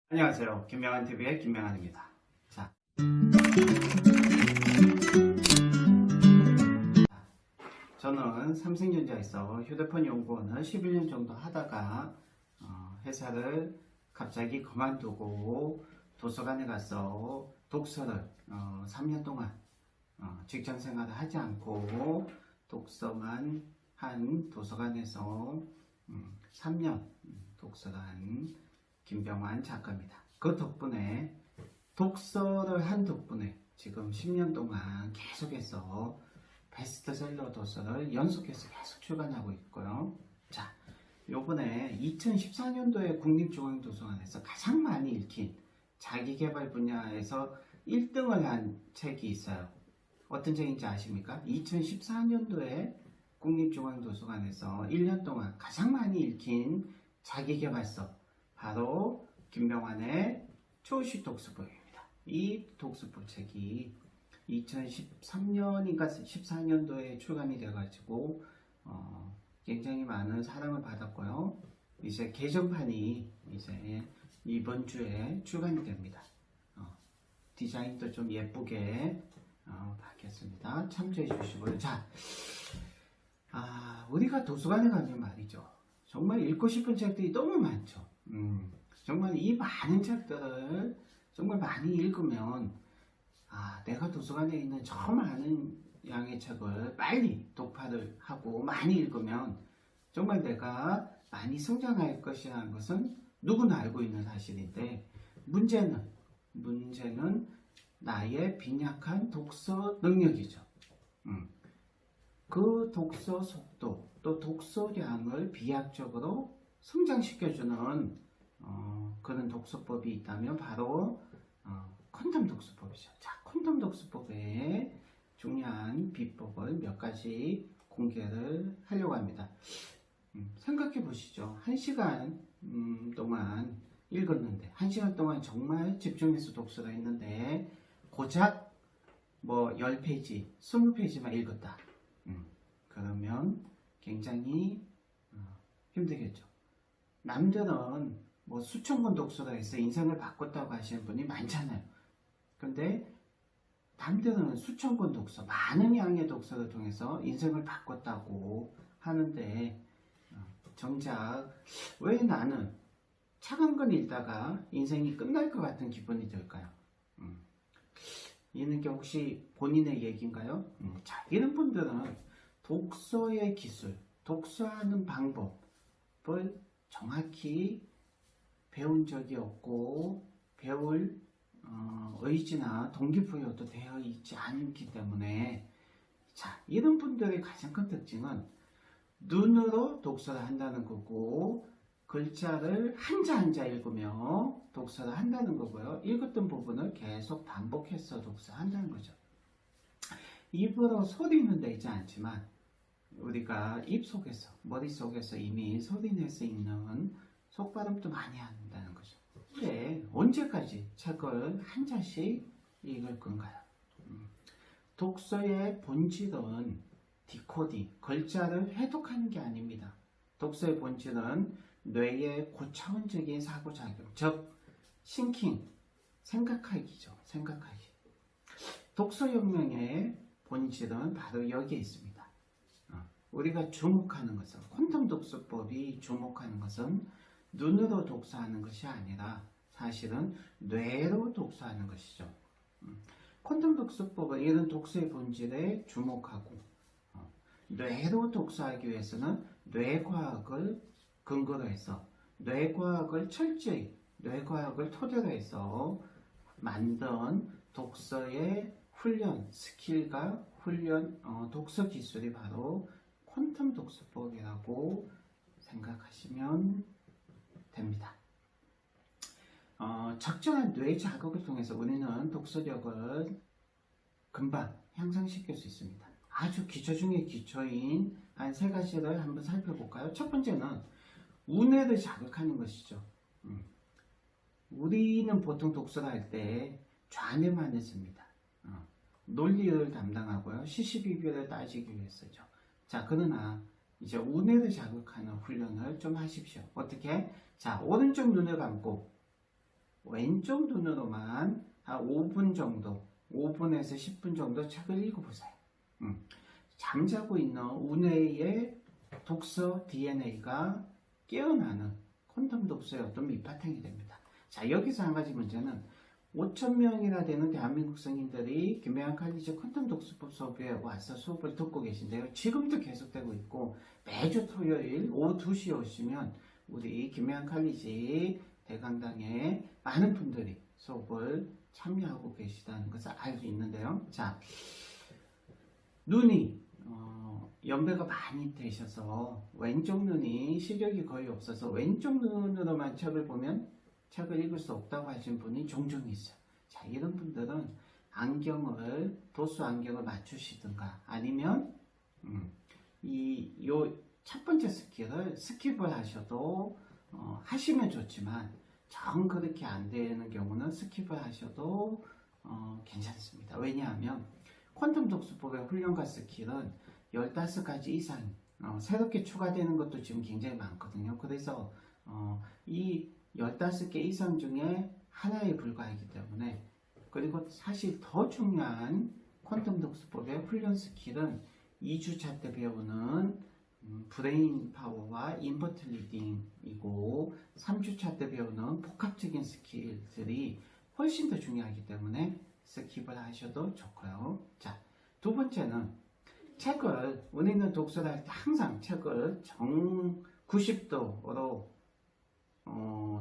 안녕하세요. 김명한TV의 김명한입니다. 자, 저는 삼성전자에서 휴대폰 연구원을 11년 정도 하다가 회사를 갑자기 그만두고 도서관에 가서 독서를 3년 동안 직장 생활을 하지 않고 독서만 한 도서관에서 3년 독서를 한 김병환 작가입니다. 그 덕분에 독서를 한 덕분에 지금 10년 동안 계속해서 베스트셀러 도서를 연속해서 계속 출간하고 있고요. 자, 요번에 2014년도에 국립중앙도서관에서 가장 많이 읽힌 자기계발 분야에서 1등을 한 책이 있어요. 어떤 책인지 아십니까? 2014년도에 국립중앙도서관에서 1년 동안 가장 많이 읽힌 자기계발서, 바로 김병환의 초시 독서법입니다. 이 독서법 책이 2013년인가 14년도에 출간이 돼가지고 굉장히 많은 사랑을 받았고요. 이제 개정판이 이제 이번 주에 출간이 됩니다. 디자인도 좀 예쁘게 바뀌었습니다. 참조해 주시고요. 자, 우리가 도서관에 가면 말이죠. 정말 읽고 싶은 책들이 너무 많죠. 정말 이 많은 책들을 정말 많이 읽으면 내가 도서관에 있는 저 많은 양의 책을 빨리 독파를 하고 많이 읽으면 정말 내가 많이 성장할 것이라는 것은 누구나 알고 있는 사실인데, 문제는 나의 빈약한 독서 능력이죠. 그 독서 속도 또 독서량을 비약적으로 성장시켜주는 그런 독서법이 있다면 바로 퀀텀 독서법이죠. 자, 퀀텀 독서법의 중요한 비법을 몇 가지 공개를 하려고 합니다. 생각해 보시죠. 1시간 동안 읽었는데, 1시간 동안 정말 집중해서 독서를 했는데 고작 뭐 10페이지, 20페이지만 읽었다. 그러면 굉장히 힘들겠죠. 남들은 뭐 수천 권 독서를 해서 인생을 바꿨다고 하시는 분이 많잖아요. 근데 남들은 수천 권 독서, 많은 양의 독서를 통해서 인생을 바꿨다고 하는데 정작 왜 나는 책 한 권 읽다가 인생이 끝날 것 같은 기분이 들까요? 이는 게 혹시 본인의 얘기인가요? 자, 이런 분들은 독서의 기술, 독서하는 방법을 정확히 배운 적이 없고 배울 의지나 동기부여도 되어 있지 않기 때문에, 자, 이런 분들의 가장 큰 특징은 눈으로 독서를 한다는 거고, 글자를 한자 한자 읽으며 독서를 한다는 거고요. 읽었던 부분을 계속 반복해서 독서한다는 거죠. 입으로 소리는 내지 않지만 우리가 입속에서, 머릿속에서 이미 소리내서 읽는 속발음도 많이 한다는 거죠. 근데 언제까지 책을 한 자씩 읽을 건가요? 독서의 본질은 디코딩, 글자를 해독하는 게 아닙니다. 독서의 본질은 뇌의 고차원적인 사고작용, 즉 싱킹, 생각하기죠. 생각하기. 독서혁명의 본질은 바로 여기에 있습니다. 우리가 주목하는 것은, 퀀텀 독서법이 주목하는 것은 눈으로 독서하는 것이 아니라 사실은 뇌로 독서하는 것이죠. 퀀텀 독서법은 이런 독서의 본질에 주목하고, 뇌로 독서하기 위해서는 뇌과학을 근거로 해서, 뇌과학을 철저히, 뇌과학을 토대로 해서 만든 독서의 훈련, 스킬과 훈련, 독서 기술이 바로 퀀텀 독서법이라고 생각하시면 됩니다. 적절한 뇌 자극을 통해서 우리는 독서력을 금방 향상시킬 수 있습니다. 아주 기초 중에 기초인 한 3가지를 한번 살펴볼까요? 첫 번째는 우뇌를 자극하는 것이죠. 우리는 보통 독서를 할 때 좌뇌만 했습니다. 논리를 담당하고요, 시시비비를 따지기 위해서죠. 자, 그러나 이제 우뇌를 자극하는 훈련을 좀 하십시오. 어떻게? 자, 오른쪽 눈을 감고 왼쪽 눈으로만 한 5분 정도, 5분에서 10분 정도 책을 읽어보세요. 잠자고 있는 우뇌의 독서 DNA가 깨어나는 퀀텀 독서의 어떤 밑바탕이 됩니다. 자, 여기서 한 가지 문제는 5,000명이나 되는 대한민국 성인들이 김혜양 칼리지 퀀텀 독서법 수업에 와서 수업을 듣고 계신데요. 지금도 계속되고 있고 매주 토요일 오후 2시에 오시면 우리 김혜양 칼리지 대강당에 많은 분들이 수업을 참여하고 계시다는 것을 알 수 있는데요. 자, 눈이 연배가 많이 되셔서 왼쪽 눈이 시력이 거의 없어서 왼쪽 눈으로만 책을 보면 책을 읽을 수 없다고 하신 분이 종종 있어요. 자, 이런 분들은 안경을, 도수 안경을 맞추시든가 아니면 요 첫 번째 스킬을 스킵을 하셔도 하시면 좋지만 정 그렇게 안 되는 경우는 스킵을 하셔도 괜찮습니다. 왜냐하면 퀀텀 독서법의 훈련과 스킬은 15가지 이상 새롭게 추가되는 것도 지금 굉장히 많거든요. 그래서 이 15개 이상 중에 하나에 불과하기 때문에, 그리고 사실 더 중요한 퀀텀 독서법의 훈련 스킬은 2주차 때 배우는 브레인 파워와 인버트 리딩이고 3주차 때 배우는 복합적인 스킬들이 훨씬 더 중요하기 때문에 스킵을 하셔도 좋고요. 자, 두 번째는 책을, 우리는 독서를 할 때 항상 책을 90도로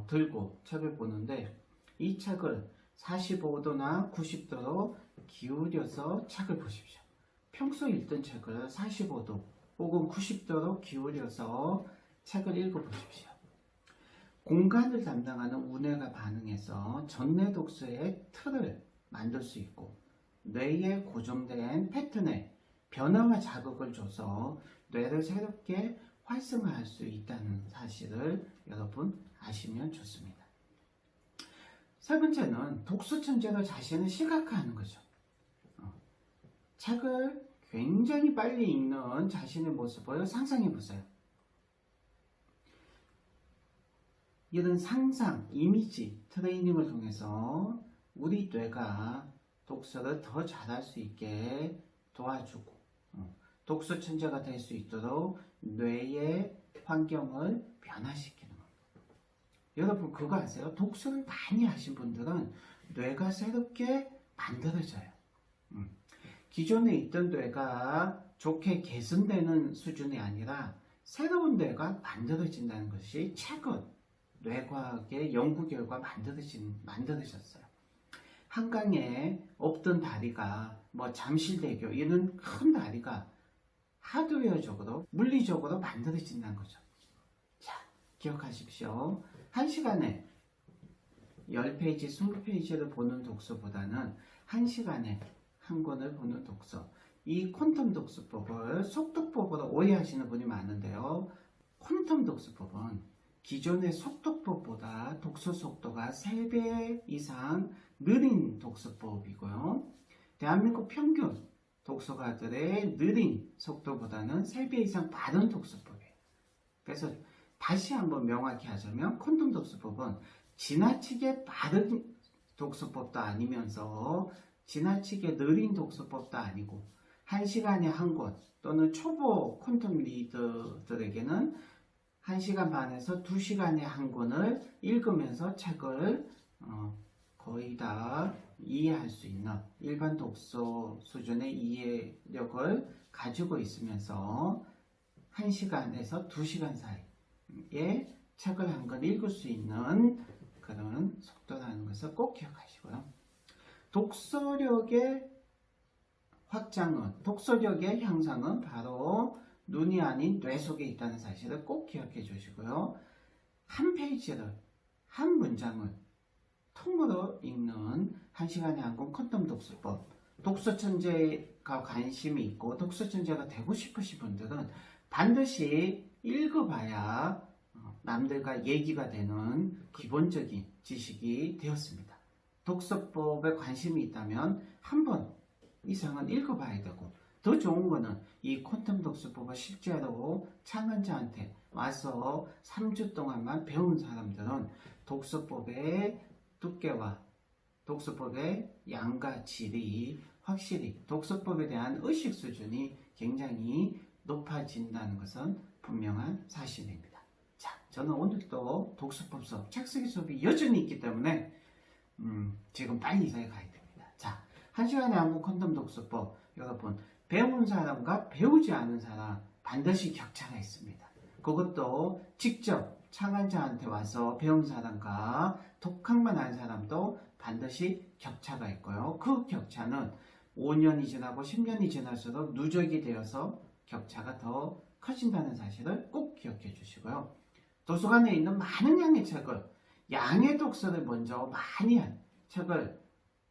들고 책을 보는데 이 책을 45도나 90도로 기울여서 책을 보십시오. 평소 읽던 책을 45도 혹은 90도로 기울여서 책을 읽어보십시오. 공간을 담당하는 우뇌가 반응해서 전내 독서의 틀을 만들 수 있고 뇌에 고정된 패턴에 변화와 자극을 줘서 뇌를 새롭게 활성화할 수 있다는 사실을 여러분 아시면 좋습니다. 세 번째는 독서 천재로 자신을 시각화하는 거죠. 책을 굉장히 빨리 읽는 자신의 모습을 상상해 보세요. 이런 상상, 이미지 트레이닝을 통해서 우리 뇌가 독서를 더 잘할 수 있게 도와주고 독서 천재가 될 수 있도록 뇌의 환경을 변화시키는 겁니다. 여러분 그거 아세요? 독서를 많이 하신 분들은 뇌가 새롭게 만들어져요. 기존에 있던 뇌가 좋게 개선되는 수준이 아니라 새로운 뇌가 만들어진다는 것이 최근 뇌과학의 연구 결과 만들어졌어요. 한강에 없던 다리가 잠실대교 이런 큰 다리가 하드웨어적으로 물리적으로 만들어진다는 거죠. 자, 기억하십시오. 1시간에 10페이지, 20페이지를 보는 독서보다는 1시간에 한 권을 보는 독서. 이 퀀텀 독서법을 속독법으로 오해하시는 분이 많은데요. 퀀텀 독서법은 기존의 속독법보다 독서 속도가 3배 이상 느린 독서법이고요. 대한민국 평균 독서가들의 느린 속도보다는 3배 이상 빠른 독서법이에요. 그래서 다시 한번 명확히 하자면 퀀텀 독서법은 지나치게 빠른 독서법도 아니면서 지나치게 느린 독서법도 아니고 1시간에 한 권 또는 초보 퀀텀 리더들에게는 1시간 반에서 2시간에 한 권을 읽으면서 책을 거의 다 이해할 수 있는 일반 독서 수준의 이해력을 가지고 있으면서 1시간에서 2시간 사이에 책을 한 권 읽을 수 있는 그런 속도라는 것을 꼭 기억하시고요. 독서력의 확장은, 독서력의 향상은 바로 눈이 아닌 뇌 속에 있다는 사실을 꼭 기억해 주시고요. 한 페이지를, 한 문장을 통으로 읽는 1시간에 한 권 퀀텀 독서법. 독서 천재가 관심이 있고 독서 천재가 되고 싶으신 분들은 반드시 읽어봐야 남들과 얘기가 되는 기본적인 지식이 되었습니다. 독서법에 관심이 있다면 한 번 이상은 읽어봐야 되고, 더 좋은 거는 이 퀀텀 독서법을 실제로 참가자한테 와서 3주 동안만 배운 사람들은 독서법의 두께와 독서법의 양과 질이 확실히 독서법에 대한 의식 수준이 굉장히 높아진다는 것은 분명한 사실입니다. 자, 저는 오늘도 독서법 수업, 책쓰기 수업이 여전히 있기 때문에 지금 빨리 이사에 가야 됩니다. 자, 1시간에 한 번 컨돔 독서법. 여러분, 배운 사람과 배우지 않은 사람 반드시 격차가 있습니다. 그것도 직접 창안자한테 와서 배운 사람과 독학만 한 사람도 반드시 격차가 있고요. 그 격차는 5년이 지나고 10년이 지날수록 누적이 되어서 격차가 더 커진다는 사실을 꼭 기억해 주시고요. 도서관에 있는 많은 양의 책을, 양의 독서를 먼저 많이 한 책을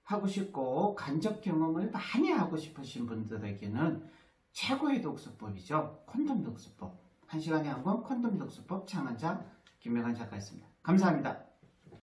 하고 싶고 간접 경험을 많이 하고 싶으신 분들에게는 최고의 독서법이죠. 콘돔 독서법. 1시간에 한 번 콘돔 독서법 창안자 김명환 작가였습니다. 감사합니다.